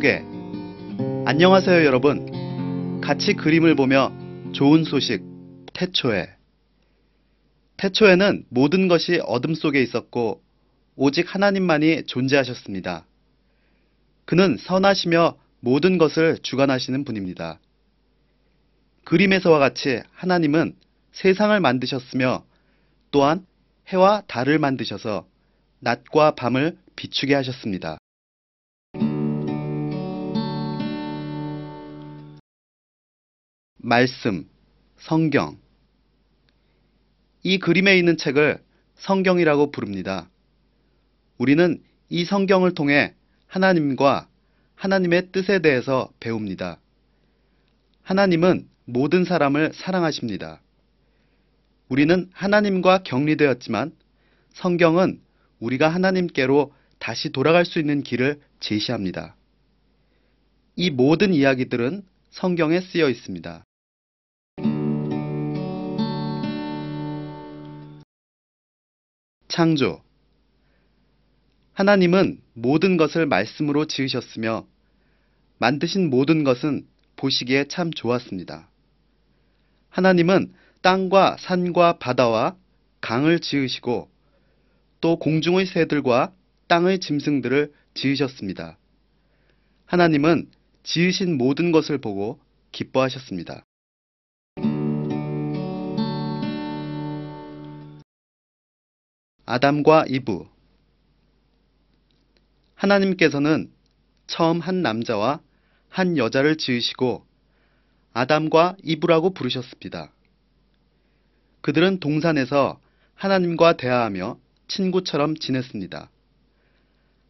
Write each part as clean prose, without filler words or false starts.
소개. 안녕하세요 여러분. 같이 그림을 보며 좋은 소식, 태초에. 태초에는 모든 것이 어둠 속에 있었고 오직 하나님만이 존재하셨습니다. 그는 선하시며 모든 것을 주관하시는 분입니다. 그림에서와 같이 하나님은 세상을 만드셨으며 또한 해와 달을 만드셔서 낮과 밤을 비추게 하셨습니다. 말씀, 성경. 이 그림에 있는 책을 성경이라고 부릅니다. 우리는 이 성경을 통해 하나님과 하나님의 뜻에 대해서 배웁니다. 하나님은 모든 사람을 사랑하십니다. 우리는 하나님과 격리되었지만 성경은 우리가 하나님께로 다시 돌아갈 수 있는 길을 제시합니다. 이 모든 이야기들은 성경에 쓰여 있습니다. 창조. 하나님은 모든 것을 말씀으로 지으셨으며 만드신 모든 것은 보시기에 참 좋았습니다. 하나님은 땅과 산과 바다와 강을 지으시고 또 공중의 새들과 땅의 짐승들을 지으셨습니다. 하나님은 지으신 모든 것을 보고 기뻐하셨습니다. 아담과 이브. 하나님께서는 처음 한 남자와 한 여자를 지으시고 아담과 이브라고 부르셨습니다. 그들은 동산에서 하나님과 대화하며 친구처럼 지냈습니다.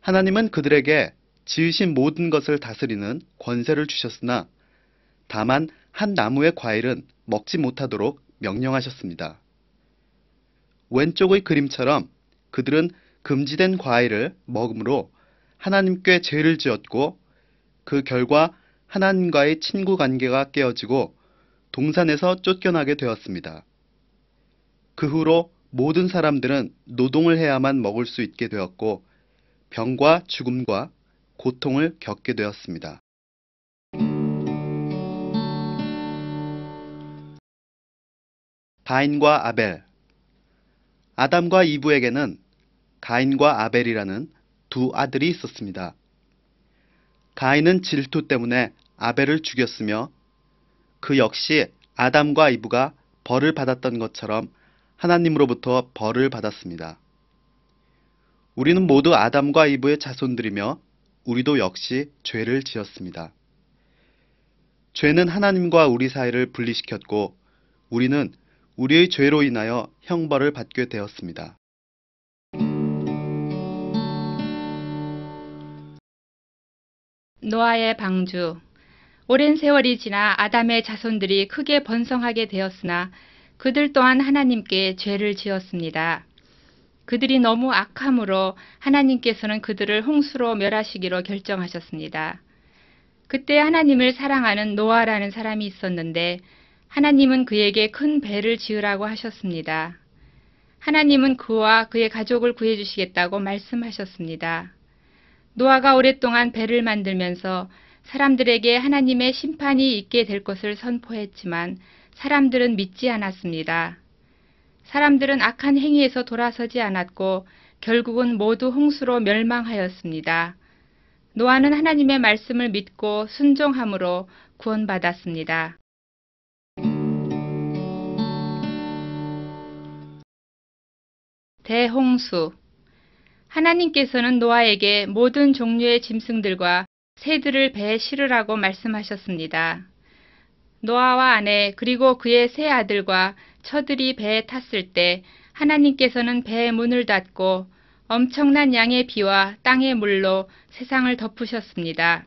하나님은 그들에게 지으신 모든 것을 다스리는 권세를 주셨으나 다만 한 나무의 과일은 먹지 못하도록 명령하셨습니다. 왼쪽의 그림처럼 그들은 금지된 과일을 먹음으로 하나님께 죄를 지었고 그 결과 하나님과의 친구 관계가 깨어지고 동산에서 쫓겨나게 되었습니다. 그 후로 모든 사람들은 노동을 해야만 먹을 수 있게 되었고 병과 죽음과 고통을 겪게 되었습니다. 가인과 아벨. 아담과 이브에게는 가인과 아벨이라는 두 아들이 있었습니다. 가인은 질투 때문에 아벨을 죽였으며 그 역시 아담과 이브가 벌을 받았던 것처럼 하나님으로부터 벌을 받았습니다. 우리는 모두 아담과 이브의 자손들이며 우리도 역시 죄를 지었습니다. 죄는 하나님과 우리 사이를 분리시켰고 우리는 우리의 죄로 인하여 형벌을 받게 되었습니다. 노아의 방주. 오랜 세월이 지나 아담의 자손들이 크게 번성하게 되었으나 그들 또한 하나님께 죄를 지었습니다. 그들이 너무 악함으로 하나님께서는 그들을 홍수로 멸하시기로 결정하셨습니다. 그때 하나님을 사랑하는 노아라는 사람이 있었는데 하나님은 그에게 큰 배를 지으라고 하셨습니다. 하나님은 그와 그의 가족을 구해주시겠다고 말씀하셨습니다. 노아가 오랫동안 배를 만들면서 사람들에게 하나님의 심판이 있게 될 것을 선포했지만 사람들은 믿지 않았습니다. 사람들은 악한 행위에서 돌아서지 않았고 결국은 모두 홍수로 멸망하였습니다. 노아는 하나님의 말씀을 믿고 순종함으로 구원받았습니다. 대홍수. 하나님께서는 노아에게 모든 종류의 짐승들과 새들을 배에 실으라고 말씀하셨습니다. 노아와 아내 그리고 그의 세 아들과 처들이 배에 탔을 때 하나님께서는 배의 문을 닫고 엄청난 양의 비와 땅의 물로 세상을 덮으셨습니다.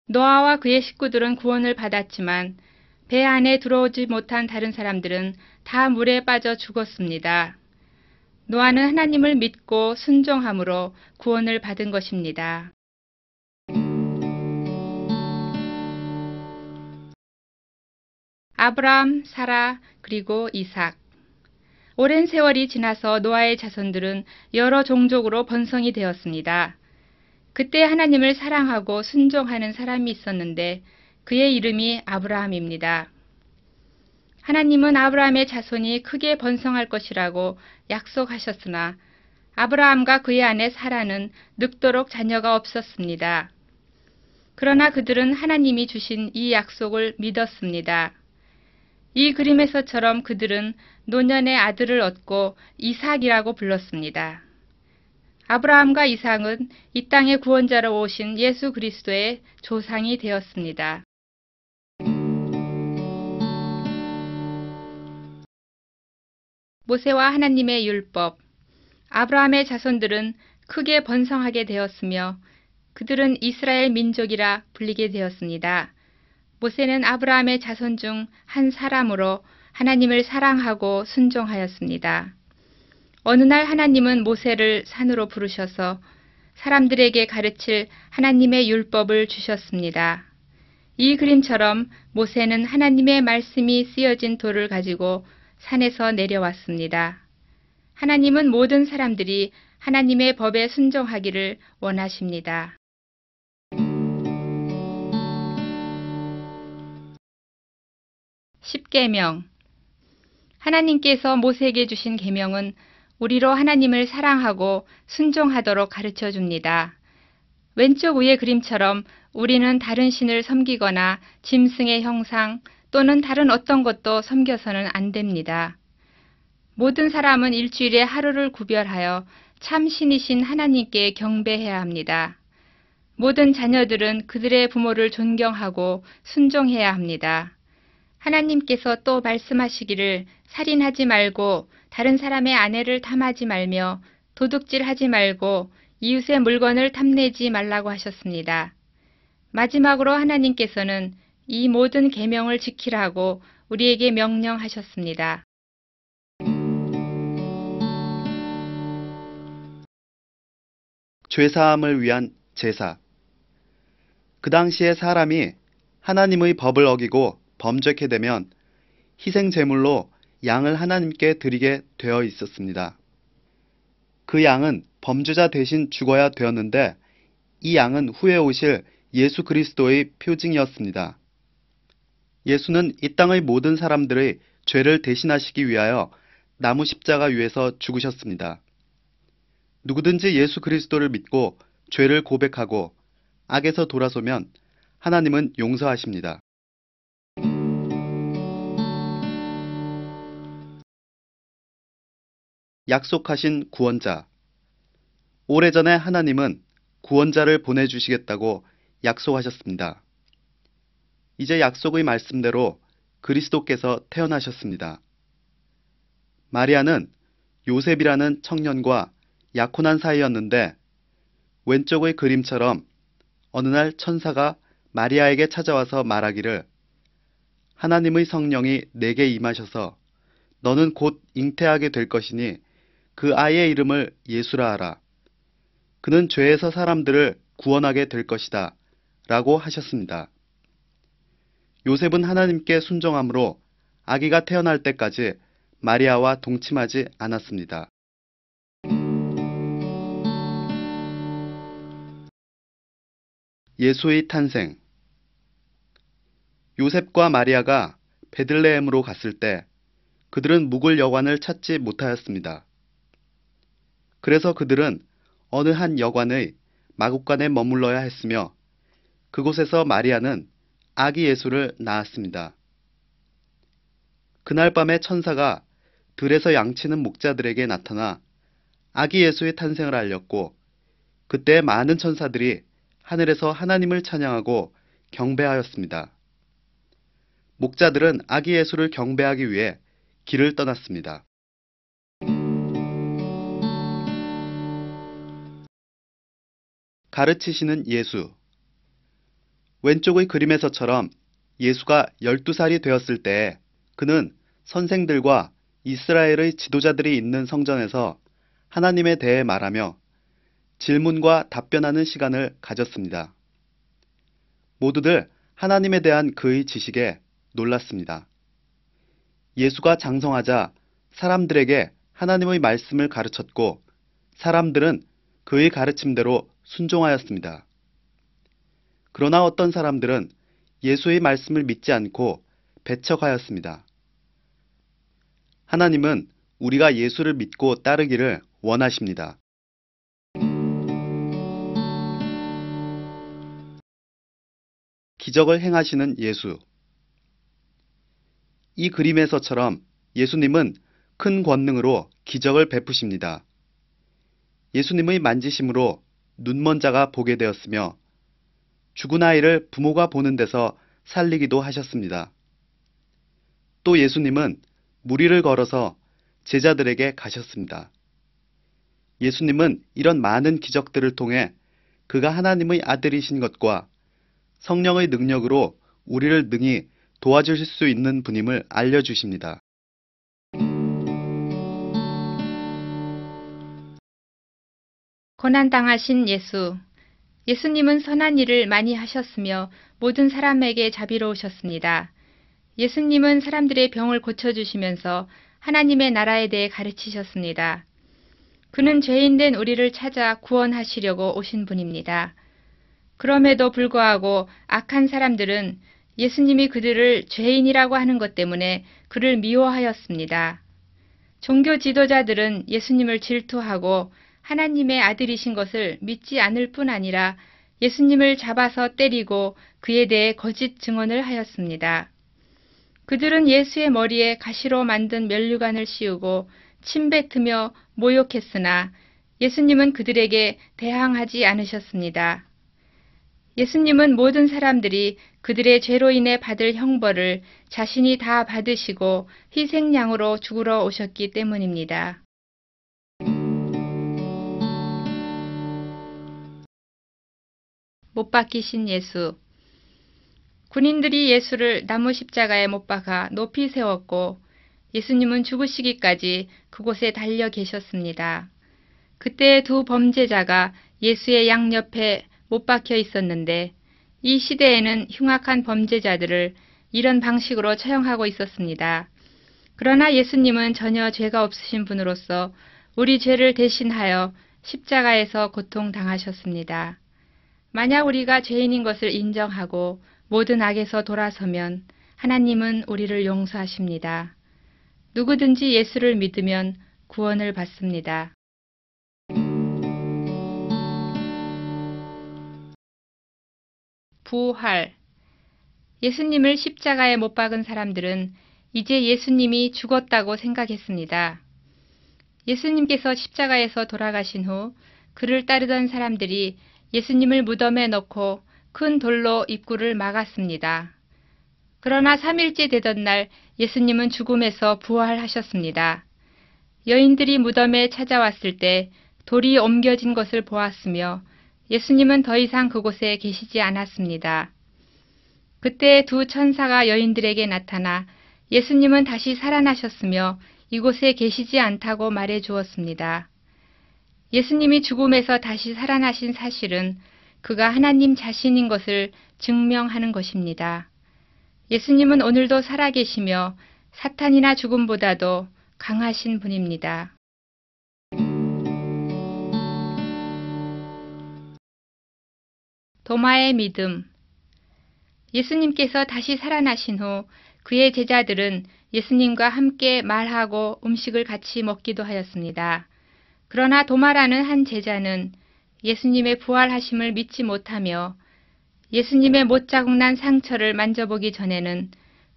노아와 그의 식구들은 구원을 받았지만 배 안에 들어오지 못한 다른 사람들은 다 물에 빠져 죽었습니다. 노아는 하나님을 믿고 순종함으로 구원을 받은 것입니다. 아브라함, 사라, 그리고 이삭. 오랜 세월이 지나서 노아의 자손들은 여러 종족으로 번성이 되었습니다. 그때 하나님을 사랑하고 순종하는 사람이 있었는데 그의 이름이 아브라함입니다. 하나님은 아브라함의 자손이 크게 번성할 것이라고 약속하셨으나 아브라함과 그의 아내 사라는 늙도록 자녀가 없었습니다. 그러나 그들은 하나님이 주신 이 약속을 믿었습니다. 이 그림에서처럼 그들은 노년의 아들을 얻고 이삭이라고 불렀습니다. 아브라함과 이삭은 이 땅의 구원자로 오신 예수 그리스도의 조상이 되었습니다. 모세와 하나님의 율법. 아브라함의 자손들은 크게 번성하게 되었으며 그들은 이스라엘 민족이라 불리게 되었습니다. 모세는 아브라함의 자손 중 한 사람으로 하나님을 사랑하고 순종하였습니다. 어느 날 하나님은 모세를 산으로 부르셔서 사람들에게 가르칠 하나님의 율법을 주셨습니다. 이 그림처럼 모세는 하나님의 말씀이 쓰여진 돌을 가지고 산에서 내려왔습니다. 하나님은 모든 사람들이 하나님의 법에 순종하기를 원하십니다. 십계명. 하나님께서 모세에게 주신 계명은 우리로 하나님을 사랑하고 순종하도록 가르쳐 줍니다. 왼쪽 위의 그림처럼 우리는 다른 신을 섬기거나 짐승의 형상 또는 다른 어떤 것도 섬겨서는 안 됩니다. 모든 사람은 일주일에 하루를 구별하여 참 신이신 하나님께 경배해야 합니다. 모든 자녀들은 그들의 부모를 존경하고 순종해야 합니다. 하나님께서 또 말씀하시기를 살인하지 말고 다른 사람의 아내를 탐하지 말며 도둑질하지 말고 이웃의 물건을 탐내지 말라고 하셨습니다. 마지막으로 하나님께서는 이 모든 계명을 지키라고 우리에게 명령하셨습니다. 죄사함을 위한 제사. 그 당시에 사람이 하나님의 법을 어기고 범죄케 되면 희생 제물로 양을 하나님께 드리게 되어 있었습니다. 그 양은 범죄자 대신 죽어야 되었는데 이 양은 후에 오실 예수 그리스도의 표징이었습니다. 예수는 이 땅의 모든 사람들의 죄를 대신하시기 위하여 나무 십자가 위에서 죽으셨습니다. 누구든지 예수 그리스도를 믿고 죄를 고백하고 악에서 돌아서면 하나님은 용서하십니다. 약속하신 구원자. 오래전에 하나님은 구원자를 보내주시겠다고 약속하셨습니다. 이제 약속의 말씀대로 그리스도께서 태어나셨습니다. 마리아는 요셉이라는 청년과 약혼한 사이였는데 왼쪽의 그림처럼 어느 날 천사가 마리아에게 찾아와서 말하기를 하나님의 성령이 내게 임하셔서 너는 곧 잉태하게 될 것이니 그 아이의 이름을 예수라 하라. 그는 죄에서 사람들을 구원하게 될 것이다. 라고 하셨습니다. 요셉은 하나님께 순종함으로 아기가 태어날 때까지 마리아와 동침하지 않았습니다. 예수의 탄생. 요셉과 마리아가 베들레헴으로 갔을 때 그들은 묵을 여관을 찾지 못하였습니다. 그래서 그들은 어느 한 여관의 마국간에 머물러야 했으며 그곳에서 마리아는 아기 예수를 낳았습니다. 그날 밤에 천사가 들에서 양치는 목자들에게 나타나 아기 예수의 탄생을 알렸고 그때 많은 천사들이 하늘에서 하나님을 찬양하고 경배하였습니다. 목자들은 아기 예수를 경배하기 위해 길을 떠났습니다. 가르치시는 예수. 왼쪽의 그림에서처럼 예수가 12살이 되었을 때 그는 선생들과 이스라엘의 지도자들이 있는 성전에서 하나님에 대해 말하며 질문과 답변하는 시간을 가졌습니다. 모두들 하나님에 대한 그의 지식에 놀랐습니다. 예수가 장성하자 사람들에게 하나님의 말씀을 가르쳤고 사람들은 그의 가르침대로 순종하였습니다. 그러나 어떤 사람들은 예수의 말씀을 믿지 않고 배척하였습니다. 하나님은 우리가 예수를 믿고 따르기를 원하십니다. 기적을 행하시는 예수. 이 그림에서처럼 예수님은 큰 권능으로 기적을 베푸십니다. 예수님의 만지심으로 눈먼 자가 보게 되었으며 죽은 아이를 부모가 보는 데서 살리기도 하셨습니다. 또 예수님은 무리를 걸어서 제자들에게 가셨습니다. 예수님은 이런 많은 기적들을 통해 그가 하나님의 아들이신 것과 성령의 능력으로 우리를 능히 도와주실 수 있는 분임을 알려주십니다. 고난당하신 예수. 예수님은 선한 일을 많이 하셨으며 모든 사람에게 자비로우셨습니다. 예수님은 사람들의 병을 고쳐주시면서 하나님의 나라에 대해 가르치셨습니다. 그는 죄인된 우리를 찾아 구원하시려고 오신 분입니다. 그럼에도 불구하고 악한 사람들은 예수님이 그들을 죄인이라고 하는 것 때문에 그를 미워하였습니다. 종교 지도자들은 예수님을 질투하고 하나님의 아들이신 것을 믿지 않을 뿐 아니라 예수님을 잡아서 때리고 그에 대해 거짓 증언을 하였습니다. 그들은 예수의 머리에 가시로 만든 면류관을 씌우고 침뱉으며 모욕했으나 예수님은 그들에게 대항하지 않으셨습니다. 예수님은 모든 사람들이 그들의 죄로 인해 받을 형벌을 자신이 다 받으시고 희생양으로 죽으러 오셨기 때문입니다. 못 박히신 예수. 군인들이 예수를 나무 십자가에 못 박아 높이 세웠고 예수님은 죽으시기까지 그곳에 달려 계셨습니다. 그때 두 범죄자가 예수의 양옆에 못 박혀 있었는데 이 시대에는 흉악한 범죄자들을 이런 방식으로 처형하고 있었습니다. 그러나 예수님은 전혀 죄가 없으신 분으로서 우리 죄를 대신하여 십자가에서 고통당하셨습니다. 만약 우리가 죄인인 것을 인정하고 모든 악에서 돌아서면 하나님은 우리를 용서하십니다. 누구든지 예수를 믿으면 구원을 받습니다. 부활. 예수님을 십자가에 못 박은 사람들은 이제 예수님이 죽었다고 생각했습니다. 예수님께서 십자가에서 돌아가신 후 그를 따르던 사람들이 예수님을 무덤에 넣고 큰 돌로 입구를 막았습니다. 그러나 3일째 되던 날 예수님은 죽음에서 부활하셨습니다. 여인들이 무덤에 찾아왔을 때 돌이 옮겨진 것을 보았으며 예수님은 더 이상 그곳에 계시지 않았습니다. 그때 두 천사가 여인들에게 나타나 예수님은 다시 살아나셨으며 이곳에 계시지 않다고 말해 주었습니다. 예수님이 죽음에서 다시 살아나신 사실은 그가 하나님 자신인 것을 증명하는 것입니다. 예수님은 오늘도 살아계시며 사탄이나 죽음보다도 강하신 분입니다. 도마의 믿음. 예수님께서 다시 살아나신 후 그의 제자들은 예수님과 함께 말하고 음식을 같이 먹기도 하였습니다. 그러나 도마라는 한 제자는 예수님의 부활하심을 믿지 못하며 예수님의 못자국 난 상처를 만져보기 전에는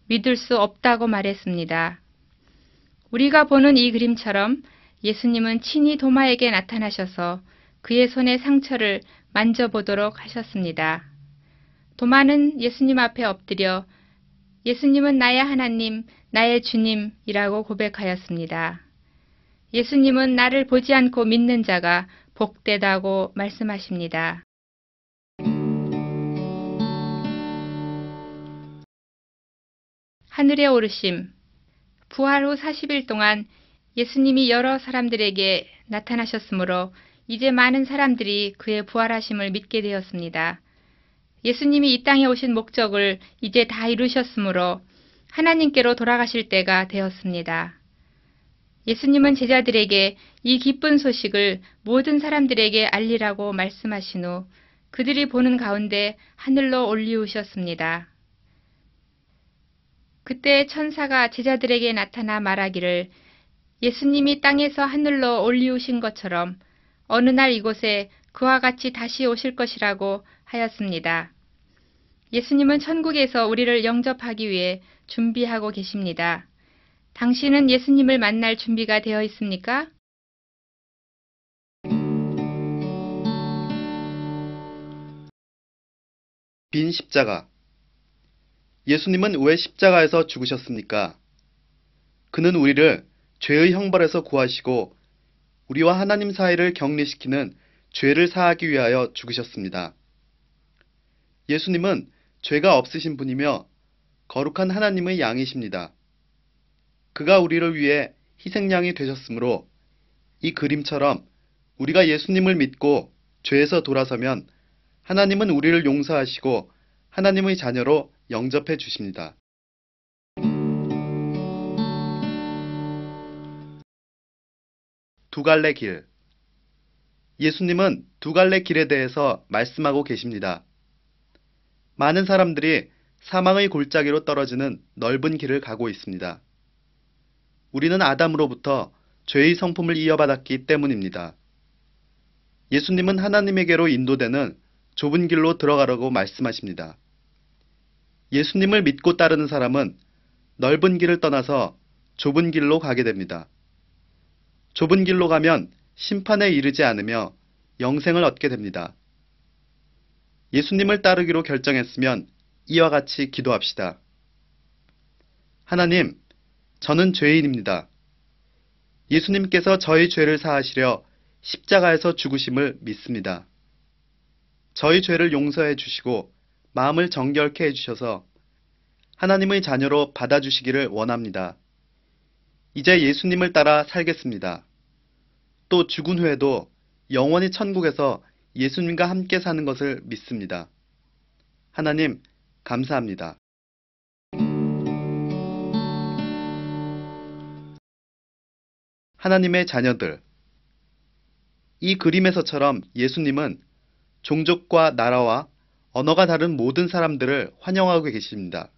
믿을 수 없다고 말했습니다. 우리가 보는 이 그림처럼 예수님은 친히 도마에게 나타나셔서 그의 손의 상처를 만져보도록 하셨습니다. 도마는 예수님 앞에 엎드려 예수님은 나의 하나님, 나의 주님이라고 고백하였습니다. 예수님은 나를 보지 않고 믿는 자가 복되다고 말씀하십니다. 하늘에 오르심. 부활 후 40일 동안 예수님이 여러 사람들에게 나타나셨으므로 이제 많은 사람들이 그의 부활하심을 믿게 되었습니다. 예수님이 이 땅에 오신 목적을 이제 다 이루셨으므로 하나님께로 돌아가실 때가 되었습니다. 예수님은 제자들에게 이 기쁜 소식을 모든 사람들에게 알리라고 말씀하신 후 그들이 보는 가운데 하늘로 올리우셨습니다. 그때 천사가 제자들에게 나타나 말하기를 예수님이 땅에서 하늘로 올리우신 것처럼 어느 날 이곳에 그와 같이 다시 오실 것이라고 하였습니다. 예수님은 천국에서 우리를 영접하기 위해 준비하고 계십니다. 당신은 예수님을 만날 준비가 되어 있습니까? 빈 십자가. 예수님은 왜 십자가에서 죽으셨습니까? 그는 우리를 죄의 형벌에서 구하시고 우리와 하나님 사이를 격리시키는 죄를 사하기 위하여 죽으셨습니다. 예수님은 죄가 없으신 분이며 거룩한 하나님의 양이십니다. 그가 우리를 위해 희생양이 되셨으므로 이 그림처럼 우리가 예수님을 믿고 죄에서 돌아서면 하나님은 우리를 용서하시고 하나님의 자녀로 영접해 주십니다. 두 갈래 길. 예수님은 두 갈래 길에 대해서 말씀하고 계십니다. 많은 사람들이 사망의 골짜기로 떨어지는 넓은 길을 가고 있습니다. 우리는 아담으로부터 죄의 성품을 이어받았기 때문입니다. 예수님은 하나님에게로 인도되는 좁은 길로 들어가라고 말씀하십니다. 예수님을 믿고 따르는 사람은 넓은 길을 떠나서 좁은 길로 가게 됩니다. 좁은 길로 가면 심판에 이르지 않으며 영생을 얻게 됩니다. 예수님을 따르기로 결정했으면 이와 같이 기도합시다. 하나님, 저는 죄인입니다. 예수님께서 저의 죄를 사하시려 십자가에서 죽으심을 믿습니다. 저의 죄를 용서해 주시고 마음을 정결케 해 주셔서 하나님의 자녀로 받아주시기를 원합니다. 이제 예수님을 따라 살겠습니다. 또 죽은 후에도 영원히 천국에서 예수님과 함께 사는 것을 믿습니다. 하나님, 감사합니다. 하나님의 자녀들. 이 그림에서처럼 예수님은 종족과 나라와 언어가 다른 모든 사람들을 환영하고 계십니다.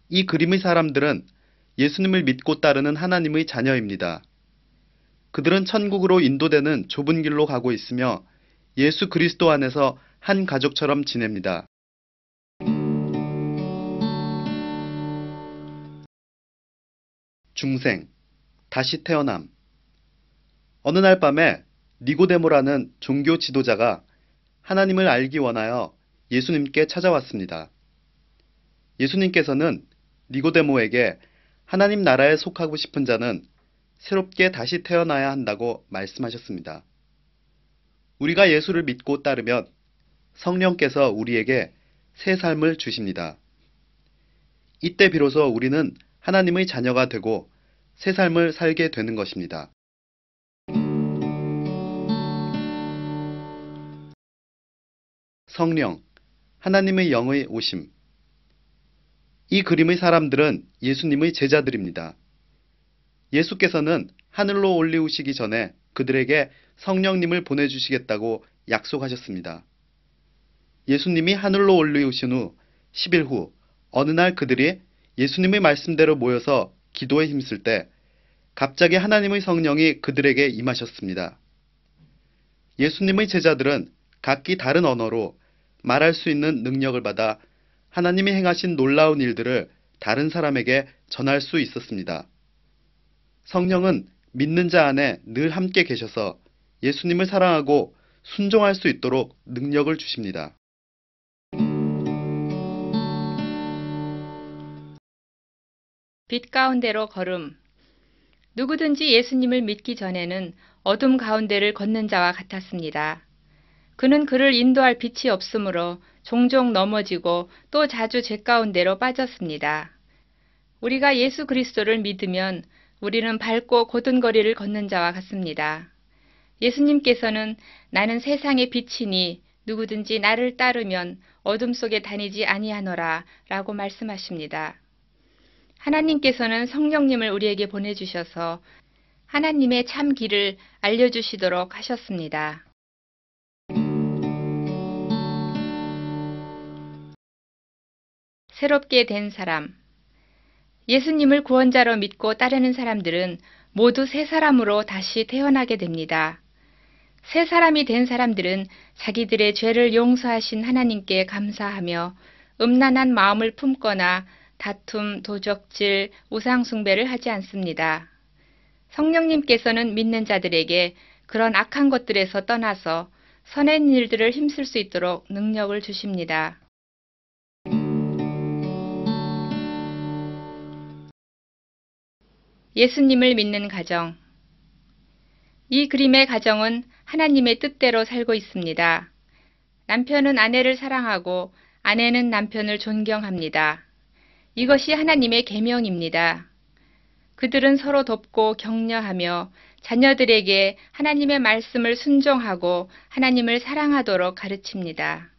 이 그림의 사람들은 예수님을 믿고 따르는 하나님의 자녀입니다. 그들은 천국으로 인도되는 좁은 길로 가고 있으며 예수 그리스도 안에서 한 가족처럼 지냅니다. 중생, 다시 태어남. 어느 날 밤에 니고데모라는 종교 지도자가 하나님을 알기 원하여 예수님께 찾아왔습니다. 예수님께서는 니고데모에게 하나님 나라에 속하고 싶은 자는 새롭게 다시 태어나야 한다고 말씀하셨습니다. 우리가 예수를 믿고 따르면 성령께서 우리에게 새 삶을 주십니다. 이때 비로소 우리는 하나님의 자녀가 되고 새 삶을 살게 되는 것입니다. 성령, 하나님의 영의 오심. 이 그림의 사람들은 예수님의 제자들입니다. 예수께서는 하늘로 올리우시기 전에 그들에게 성령님을 보내주시겠다고 약속하셨습니다. 예수님이 하늘로 올리우신 후 10일 후 어느 날 그들이 예수님의 말씀대로 모여서 기도에 힘쓸 때 갑자기 하나님의 성령이 그들에게 임하셨습니다. 예수님의 제자들은 각기 다른 언어로 말할 수 있는 능력을 받아 하나님이 행하신 놀라운 일들을 다른 사람에게 전할 수 있었습니다. 성령은 믿는 자 안에 늘 함께 계셔서 예수님을 사랑하고 순종할 수 있도록 능력을 주십니다. 빛 가운데로 걸음. 누구든지 예수님을 믿기 전에는 어둠 가운데를 걷는 자와 같았습니다. 그는 그를 인도할 빛이 없으므로 종종 넘어지고 또 자주 죄 가운데로 빠졌습니다. 우리가 예수 그리스도를 믿으면 우리는 밝고 곧은 거리를 걷는 자와 같습니다. 예수님께서는 나는 세상의 빛이니 누구든지 나를 따르면 어둠 속에 다니지 아니하노라 라고 말씀하십니다. 하나님께서는 성령님을 우리에게 보내주셔서 하나님의 참 길을 알려주시도록 하셨습니다. 새롭게 된 사람. 예수님을 구원자로 믿고 따르는 사람들은 모두 새 사람으로 다시 태어나게 됩니다. 새 사람이 된 사람들은 자기들의 죄를 용서하신 하나님께 감사하며 음란한 마음을 품거나 다툼, 도적질, 우상숭배를 하지 않습니다. 성령님께서는 믿는 자들에게 그런 악한 것들에서 떠나서 선한 일들을 힘쓸 수 있도록 능력을 주십니다. 예수님을 믿는 가정. 이 그림의 가정은 하나님의 뜻대로 살고 있습니다. 남편은 아내를 사랑하고 아내는 남편을 존경합니다. 이것이 하나님의 계명입니다. 그들은 서로 돕고 격려하며 자녀들에게 하나님의 말씀을 순종하고 하나님을 사랑하도록 가르칩니다.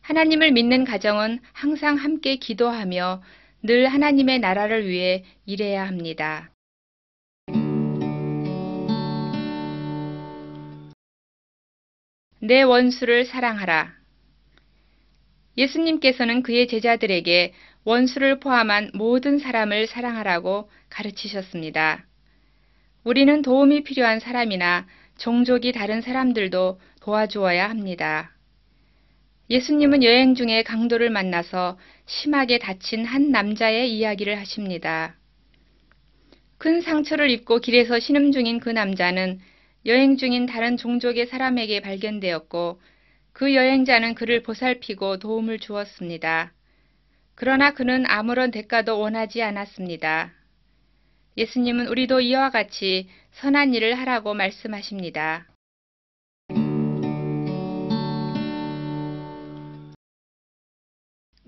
하나님을 믿는 가정은 항상 함께 기도하며 늘 하나님의 나라를 위해 일해야 합니다. 내 원수를 사랑하라. 예수님께서는 그의 제자들에게 원수를 포함한 모든 사람을 사랑하라고 가르치셨습니다. 우리는 도움이 필요한 사람이나 종족이 다른 사람들도 도와주어야 합니다. 예수님은 여행 중에 강도를 만나서 심하게 다친 한 남자의 이야기를 하십니다. 큰 상처를 입고 길에서 신음 중인 그 남자는 여행 중인 다른 종족의 사람에게 발견되었고 그 여행자는 그를 보살피고 도움을 주었습니다. 그러나 그는 아무런 대가도 원하지 않았습니다. 예수님은 우리도 이와 같이 선한 일을 하라고 말씀하십니다.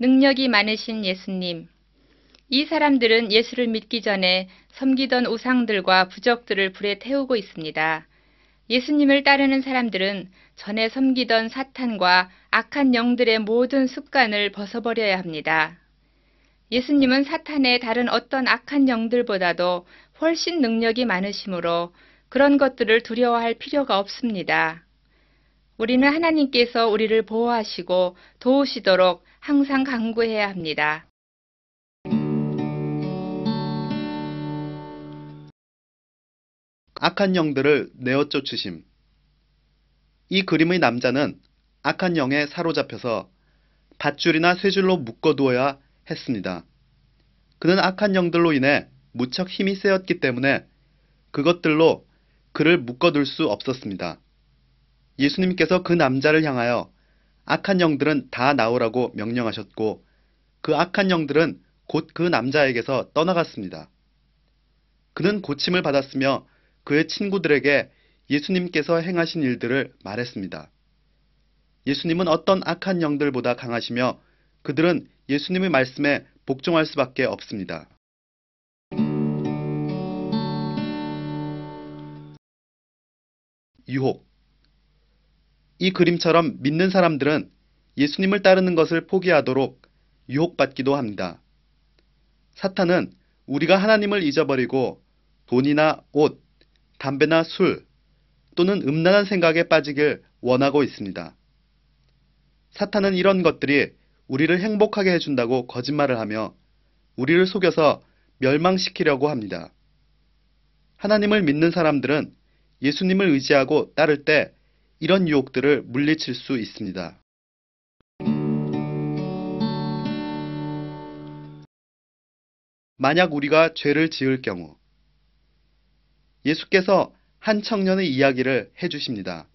능력이 많으신 예수님. 이 사람들은 예수를 믿기 전에 섬기던 우상들과 부적들을 불에 태우고 있습니다. 예수님을 따르는 사람들은 전에 섬기던 사탄과 악한 영들의 모든 습관을 벗어버려야 합니다. 예수님은 사탄의 다른 어떤 악한 영들보다도 훨씬 능력이 많으시므로 그런 것들을 두려워할 필요가 없습니다. 우리는 하나님께서 우리를 보호하시고 도우시도록 항상 간구해야 합니다. 악한 영들을 내어 쫓으심. 이 그림의 남자는 악한 영에 사로잡혀서 밧줄이나 쇠줄로 묶어두어야 했습니다. 그는 악한 영들로 인해 무척 힘이 세었기 때문에 그것들로 그를 묶어둘 수 없었습니다. 예수님께서 그 남자를 향하여 악한 영들은 다 나오라고 명령하셨고 그 악한 영들은 곧 그 남자에게서 떠나갔습니다. 그는 고침을 받았으며 그의 친구들에게 예수님께서 행하신 일들을 말했습니다. 예수님은 어떤 악한 영들보다 강하시며 그들은 예수님의 말씀에 복종할 수밖에 없습니다. 유혹. 이 그림처럼 믿는 사람들은 예수님을 따르는 것을 포기하도록 유혹받기도 합니다. 사탄은 우리가 하나님을 잊어버리고 돈이나 옷, 담배나 술 또는 음란한 생각에 빠지길 원하고 있습니다. 사탄은 이런 것들이 우리를 행복하게 해준다고 거짓말을 하며 우리를 속여서 멸망시키려고 합니다. 하나님을 믿는 사람들은 예수님을 의지하고 따를 때 이런 유혹들을 물리칠 수 있습니다. 만약 우리가 죄를 지을 경우 예수께서 한 청년의 이야기를 해주십니다.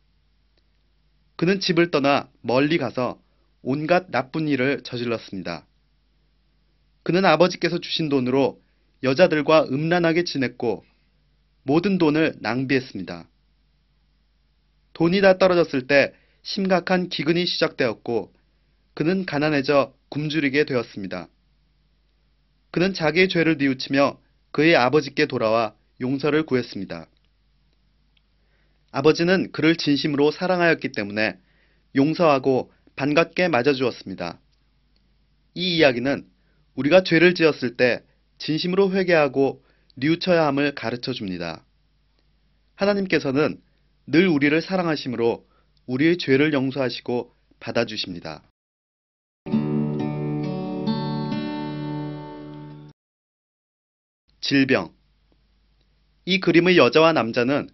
그는 집을 떠나 멀리 가서 온갖 나쁜 일을 저질렀습니다. 그는 아버지께서 주신 돈으로 여자들과 음란하게 지냈고 모든 돈을 낭비했습니다. 돈이 다 떨어졌을 때 심각한 기근이 시작되었고 그는 가난해져 굶주리게 되었습니다. 그는 자기의 죄를 뉘우치며 그의 아버지께 돌아와 용서를 구했습니다. 아버지는 그를 진심으로 사랑하였기 때문에 용서하고 반갑게 맞아주었습니다. 이 이야기는 우리가 죄를 지었을 때 진심으로 회개하고 뉘우쳐야 함을 가르쳐 줍니다. 하나님께서는 늘 우리를 사랑하심으로 우리의 죄를 용서하시고 받아주십니다. 질병. 이 그림의 여자와 남자는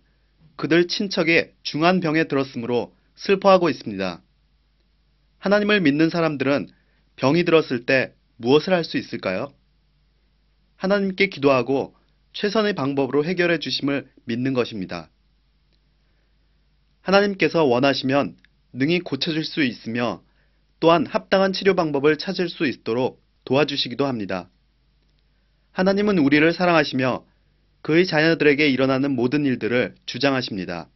그들 친척이 중한 병에 들었으므로 슬퍼하고 있습니다. 하나님을 믿는 사람들은 병이 들었을 때 무엇을 할 수 있을까요? 하나님께 기도하고 최선의 방법으로 해결해 주심을 믿는 것입니다. 하나님께서 원하시면 능히 고쳐줄 수 있으며 또한 합당한 치료 방법을 찾을 수 있도록 도와주시기도 합니다. 하나님은 우리를 사랑하시며 그의 자녀들에게 일어나는 모든 일들을 주장하십니다.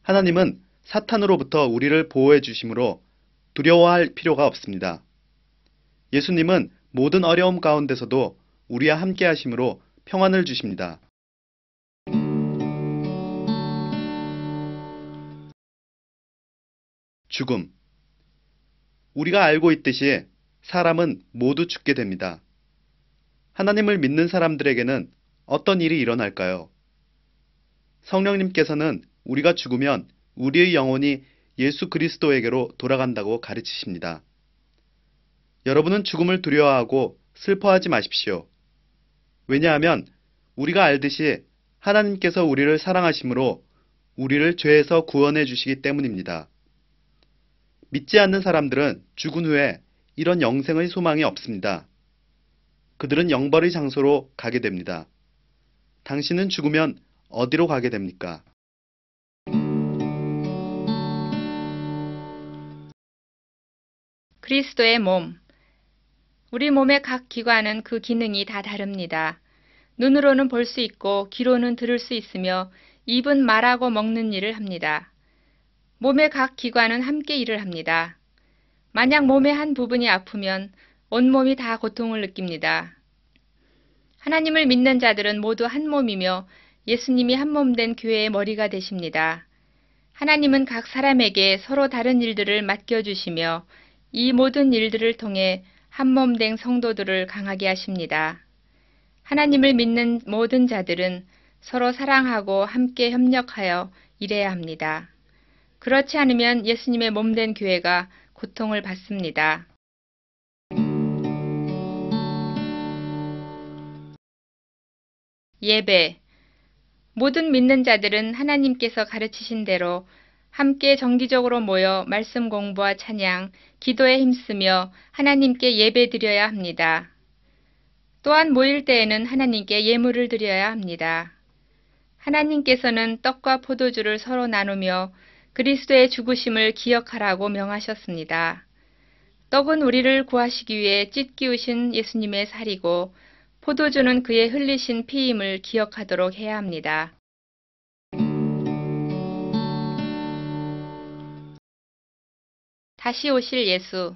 하나님은 사탄으로부터 우리를 보호해 주심으로 두려워할 필요가 없습니다. 예수님은 모든 어려움 가운데서도 우리와 함께 하심으로 평안을 주십니다. 죽음. 우리가 알고 있듯이 사람은 모두 죽게 됩니다. 하나님을 믿는 사람들에게는 어떤 일이 일어날까요? 성령님께서는 우리가 죽으면 우리의 영혼이 예수 그리스도에게로 돌아간다고 가르치십니다. 여러분은 죽음을 두려워하고 슬퍼하지 마십시오. 왜냐하면 우리가 알듯이 하나님께서 우리를 사랑하심으로 우리를 죄에서 구원해 주시기 때문입니다. 믿지 않는 사람들은 죽은 후에 이런 영생의 소망이 없습니다. 그들은 영벌의 장소로 가게 됩니다. 당신은 죽으면 어디로 가게 됩니까? 그리스도의 몸. 우리 몸의 각 기관은 그 기능이 다 다릅니다. 눈으로는 볼 수 있고 귀로는 들을 수 있으며 입은 말하고 먹는 일을 합니다. 몸의 각 기관은 함께 일을 합니다. 만약 몸의 한 부분이 아프면 온몸이 다 고통을 느낍니다. 하나님을 믿는 자들은 모두 한 몸이며 예수님이 한 몸 된 교회의 머리가 되십니다. 하나님은 각 사람에게 서로 다른 일들을 맡겨주시며 이 모든 일들을 통해 한 몸 된 성도들을 강하게 하십니다. 하나님을 믿는 모든 자들은 서로 사랑하고 함께 협력하여 일해야 합니다. 그렇지 않으면 예수님의 몸 된 교회가 고통을 받습니다. 예배. 모든 믿는 자들은 하나님께서 가르치신 대로 함께 정기적으로 모여 말씀 공부와 찬양, 기도에 힘쓰며 하나님께 예배 드려야 합니다. 또한 모일 때에는 하나님께 예물을 드려야 합니다. 하나님께서는 떡과 포도주를 서로 나누며 그리스도의 죽으심을 기억하라고 명하셨습니다. 떡은 우리를 구하시기 위해 찢기우신 예수님의 살이고 포도주는 그의 흘리신 피임을 기억하도록 해야 합니다. 다시 오실 예수.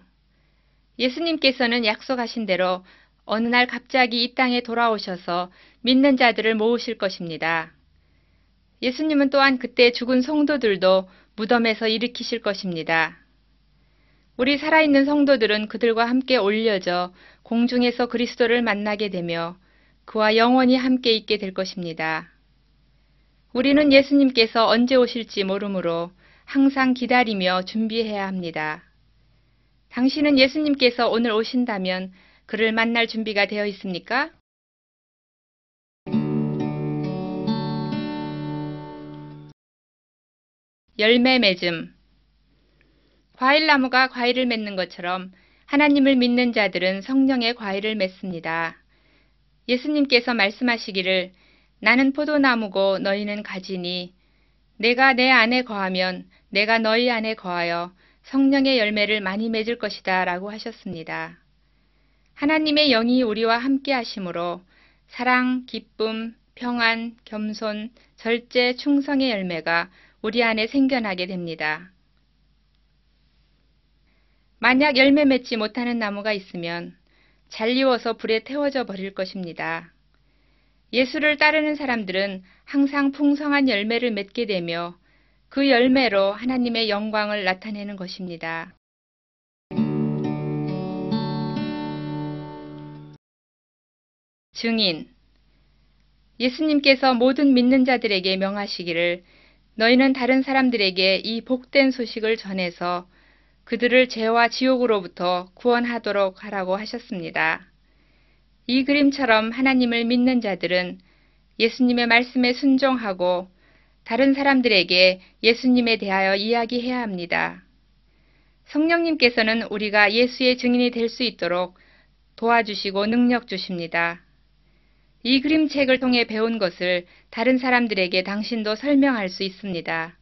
예수님께서는 약속하신 대로 어느 날 갑자기 이 땅에 돌아오셔서 믿는 자들을 모으실 것입니다. 예수님은 또한 그때 죽은 성도들도 무덤에서 일으키실 것입니다. 우리 살아있는 성도들은 그들과 함께 올려져 공중에서 그리스도를 만나게 되며 그와 영원히 함께 있게 될 것입니다. 우리는 예수님께서 언제 오실지 모르므로 항상 기다리며 준비해야 합니다. 당신은 예수님께서 오늘 오신다면 그를 만날 준비가 되어 있습니까? 열매 맺음. 과일나무가 과일을 맺는 것처럼 하나님을 믿는 자들은 성령의 과일을 맺습니다. 예수님께서 말씀하시기를 나는 포도나무고 너희는 가지니 내가 내 안에 거하면 내가 너희 안에 거하여 성령의 열매를 많이 맺을 것이다 라고 하셨습니다. 하나님의 영이 우리와 함께 하심으로 사랑, 기쁨, 평안, 겸손, 절제, 충성의 열매가 우리 안에 생겨나게 됩니다. 만약 열매 맺지 못하는 나무가 있으면 잘리워서 불에 태워져 버릴 것입니다. 예수를 따르는 사람들은 항상 풍성한 열매를 맺게 되며 그 열매로 하나님의 영광을 나타내는 것입니다. 증인. 예수님께서 모든 믿는 자들에게 명하시기를 너희는 다른 사람들에게 이 복된 소식을 전해서 그들을 죄와 지옥으로부터 구원하도록 하라고 하셨습니다. 이 그림처럼 하나님을 믿는 자들은 예수님의 말씀에 순종하고 다른 사람들에게 예수님에 대하여 이야기해야 합니다. 성령님께서는 우리가 예수의 증인이 될 수 있도록 도와주시고 능력 주십니다. 이 그림책을 통해 배운 것을 다른 사람들에게 당신도 설명할 수 있습니다.